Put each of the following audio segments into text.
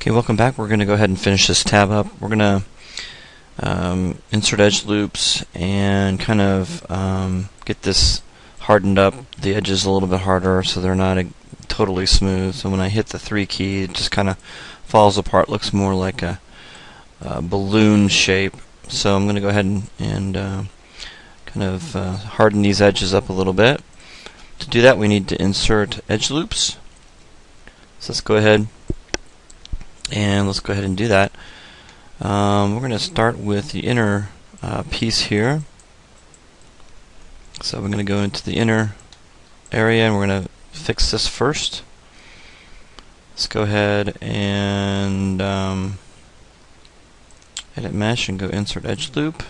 Okay, welcome back. We're going to go ahead and finish this tab up. We're going to insert edge loops and kind of get this hardened up. The edges a little bit harder so they're not totally smooth. So when I hit the 3 key, it just kind of falls apart. Looks more like a balloon shape. So I'm going to go ahead and kind of harden these edges up a little bit. To do that, we need to insert edge loops. So let's go ahead and do that. We're going to start with the inner piece here. So we're going to go into the inner area and we're going to fix this first. Let's go ahead and edit mesh and go insert edge loop.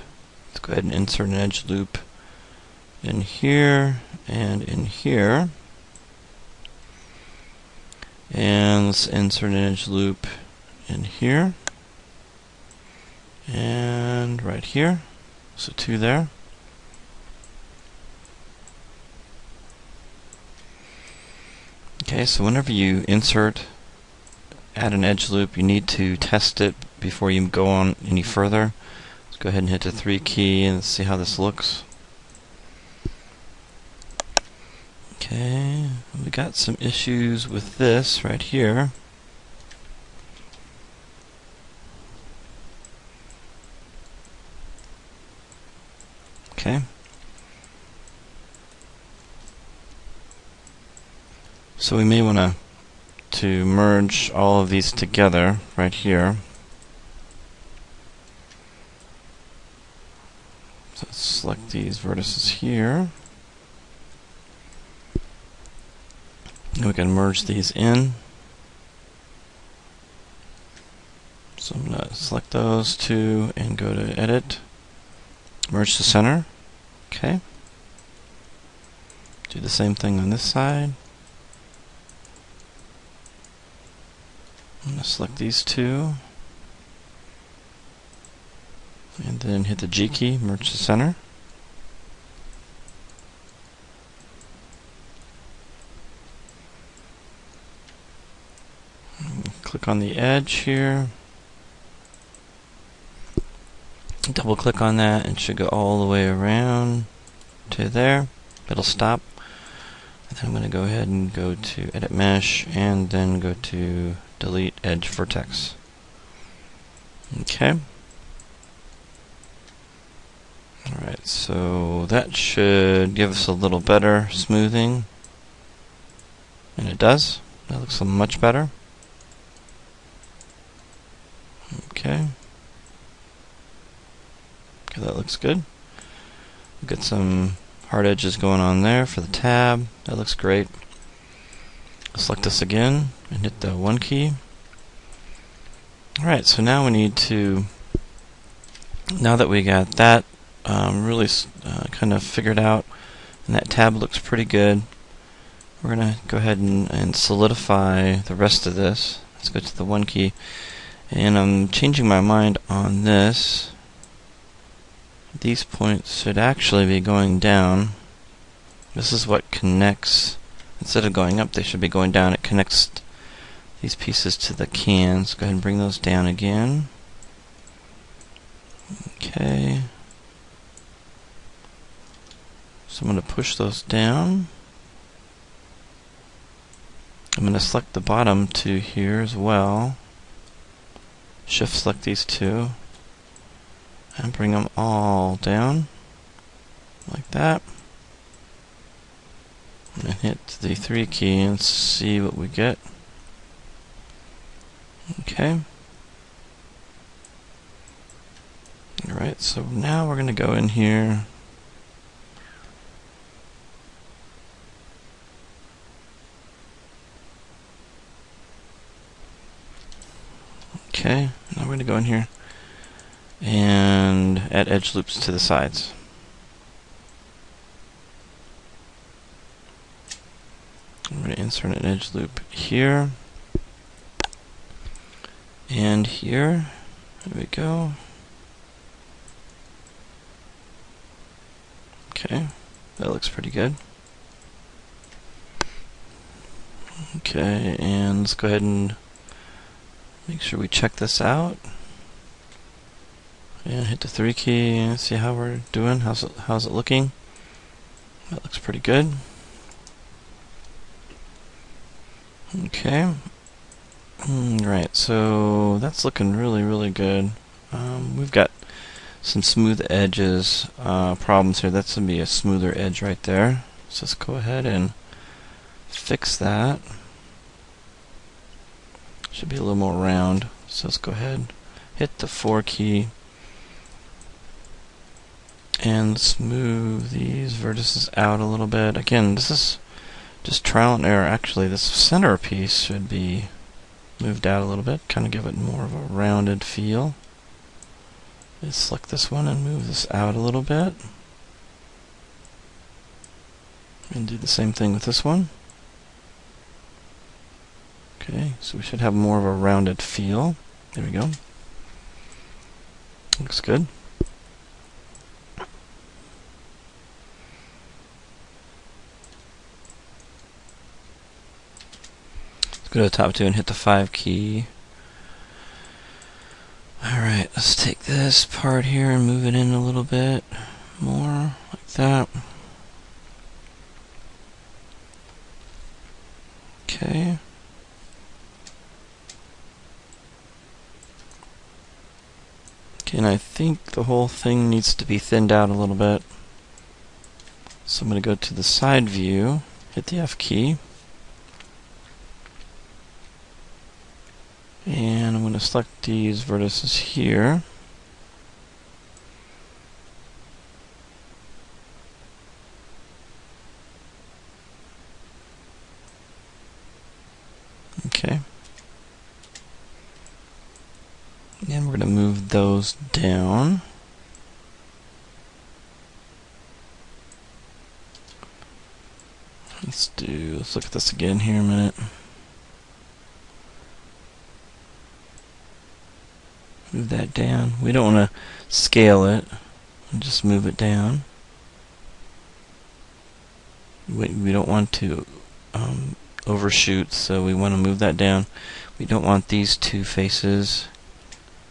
Let's go ahead and insert an edge loop in here and in here. And let's insert an edge loop in here and right here. So 2 there. Okay, so whenever you add an edge loop, you need to test it before you go on any further. Let's go ahead and hit the 3 key and see how this looks. Okay, we got some issues with this right here. Okay. So we may want to merge all of these together right here. So let's select these vertices here. And we can merge these in. So I'm going to select those 2 and go to Edit, Merge to Center. Okay. Do the same thing on this side. I'm going to select these 2 and then hit the G key, Merge to Center. Click on the edge here, double click on that, and it should go all the way around to there. It'll stop. And then I'm going to go ahead and go to Edit Mesh and then go to Delete Edge Vertex. Okay. Alright, so that should give us a little better smoothing. And it does. That looks much better. Okay. Okay, that looks good. We've got some hard edges going on there for the tab. That looks great. Select this again and hit the 1 key. Alright, so now we need to, now that we got that really kind of figured out and that tab looks pretty good, we're going to go ahead and solidify the rest of this. Let's go to the 1 key. And I'm changing my mind on this. These points should actually be going down. This is what connects. Instead of going up, they should be going down. It connects these pieces to the cans. Go ahead and bring those down again. Okay. So I'm going to push those down. I'm going to select the bottom 2 here as well. Shift select these 2 and bring them all down like that, and hit the 3 key and see what we get. Okay. Alright, so now we're going to go in here . Okay, now we're going to go in here and add edge loops to the sides. I'm going to insert an edge loop here and here. There we go. Okay, that looks pretty good. Okay, and let's go ahead and Make sure we check this out. And hit the 3 key and see how we're doing. How's it looking? That looks pretty good. Okay. Right, so that's looking really, really good. We've got some smooth edges problems here. That's going to be a smoother edge right there. So let's go ahead and fix that. Should be a little more round. So let's go ahead, hit the 4 key, and let's move these vertices out a little bit. Again, this is just trial and error. Actually, this center piece should be moved out a little bit, kind of give it more of a rounded feel. Let's select this one and move this out a little bit. And do the same thing with this one. Okay, so we should have more of a rounded feel. There we go. Looks good. Let's go to the top 2 and hit the 5 key. Alright, let's take this part here and move it in a little bit more, like that. Okay. Okay, and I think the whole thing needs to be thinned out a little bit. So I'm going to go to the side view, hit the F key. And I'm going to select these vertices here. Okay. And we're going to move those down. Let's look at this again here a minute. Move that down. We don't want to scale it. Just move it down. We don't want to overshoot, so we want to move that down. We don't want these two faces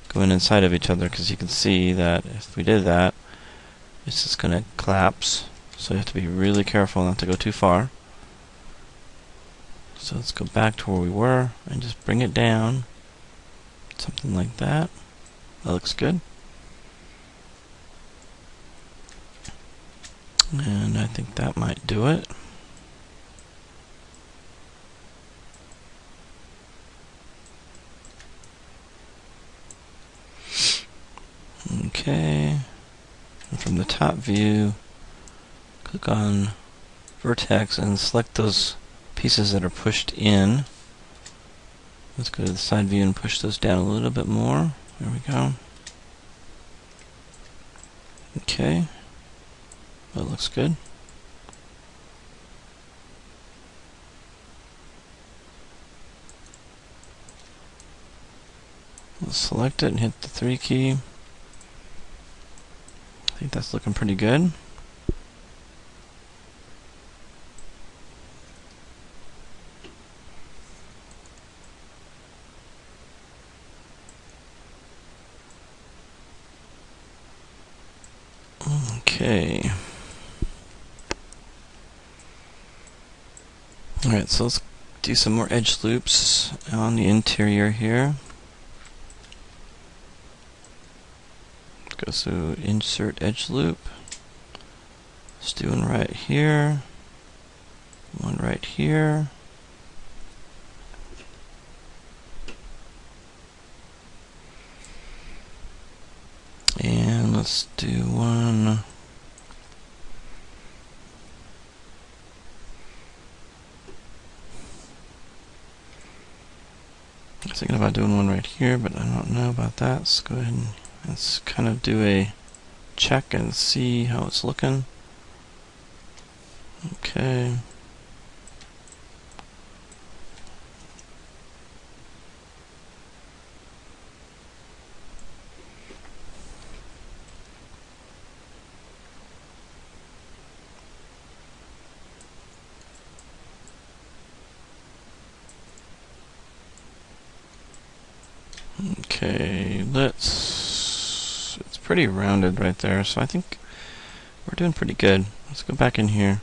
going inside of each other, because you can see that if we did that, it's just going to collapse. So you have to be really careful not to go too far. So let's go back to where we were and just bring it down. Something like that. That looks good. And I think that might do it. Okay. And from the top view, click on Vertex and select those pieces that are pushed in. Let's go to the side view and push those down a little bit more. There we go. Okay. That looks good. Let's select it and hit the 3 key. I think that's looking pretty good. Okay. Alright, so let's do some more edge loops on the interior here. Let's go to insert edge loop. Let's do one right here. One right here. And let's do one. I was thinking about doing one right here, but I don't know about that. Let's go ahead and let's kind of do a check and see how it's looking. Okay. Okay, it's pretty rounded right there, so I think we're doing pretty good. Let's go back in here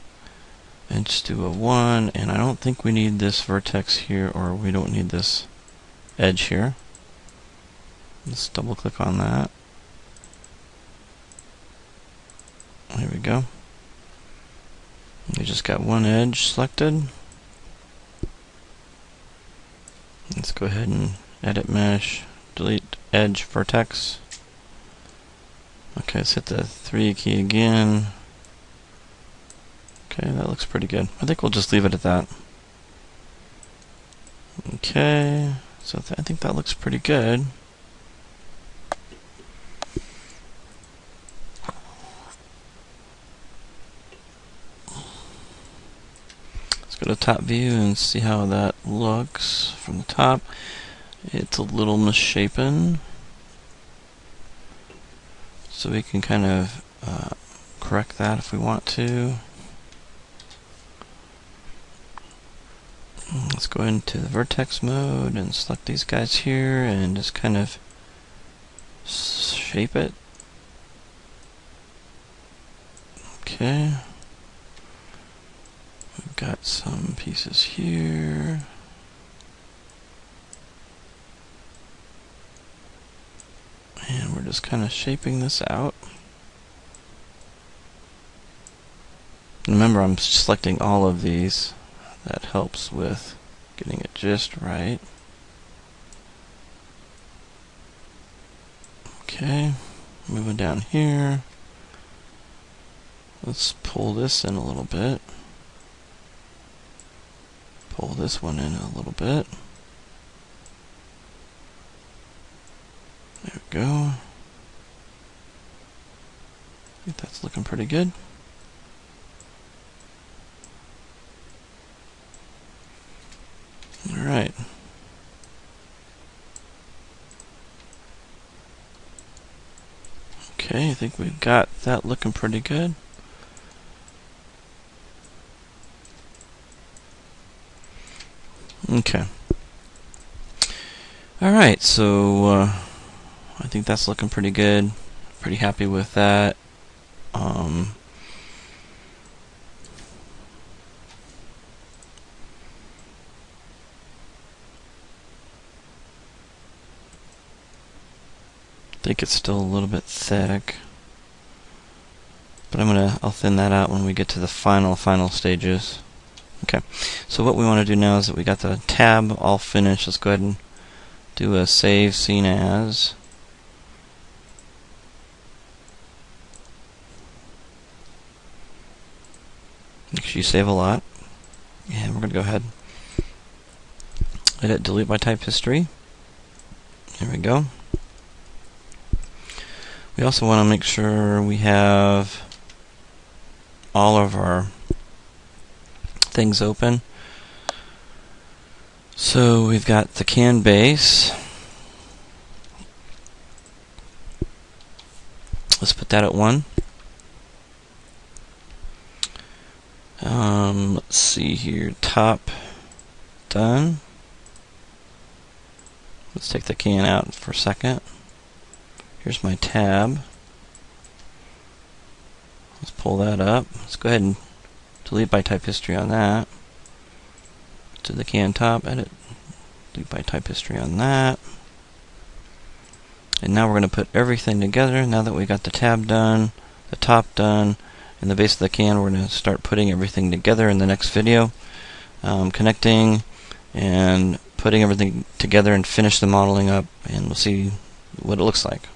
and just do a 1, and I don't think we need this vertex here, or we don't need this edge here. Let's double click on that. There we go. We just got one edge selected. Let's go ahead and edit mesh, delete edge vertex. Okay, let's hit the 3 key again. Okay, that looks pretty good. I think we'll just leave it at that. Okay, so I think that looks pretty good. Let's go to top view and see how that looks from the top. It's a little misshapen, so we can kind of correct that if we want to. Let's go into the vertex mode and select these guys here and just kind of shape it. Okay. We've got some pieces here. And we're just kind of shaping this out. Remember, I'm selecting all of these. That helps with getting it just right. Okay, moving down here. Let's pull this in a little bit. Pull this one in a little bit. There we go. I think that's looking pretty good. Alright. Okay, I think we've got that looking pretty good. Okay. Alright, so I think that's looking pretty good. Pretty happy with that. I think it's still a little bit thick, but I'll thin that out when we get to the final stages. Okay, so what we want to do now is that we got the tab all finished. Let's go ahead and do a save scene as. Make sure you save a lot. And we're going to go ahead, edit, delete by type history. There we go. We also want to make sure we have all of our things open. So we've got the can base. Let's put that at 1. Let's see here, top, done. Let's take the can out for a second. Here's my tab. Let's pull that up. Let's go ahead and delete by type history on that. To the can top, edit, delete by type history on that. And now we're going to put everything together. Now that we got the tab done, the top done, and the base of the can, we're going to start putting everything together in the next video. Connecting and putting everything together and finish the modeling up, and we'll see what it looks like.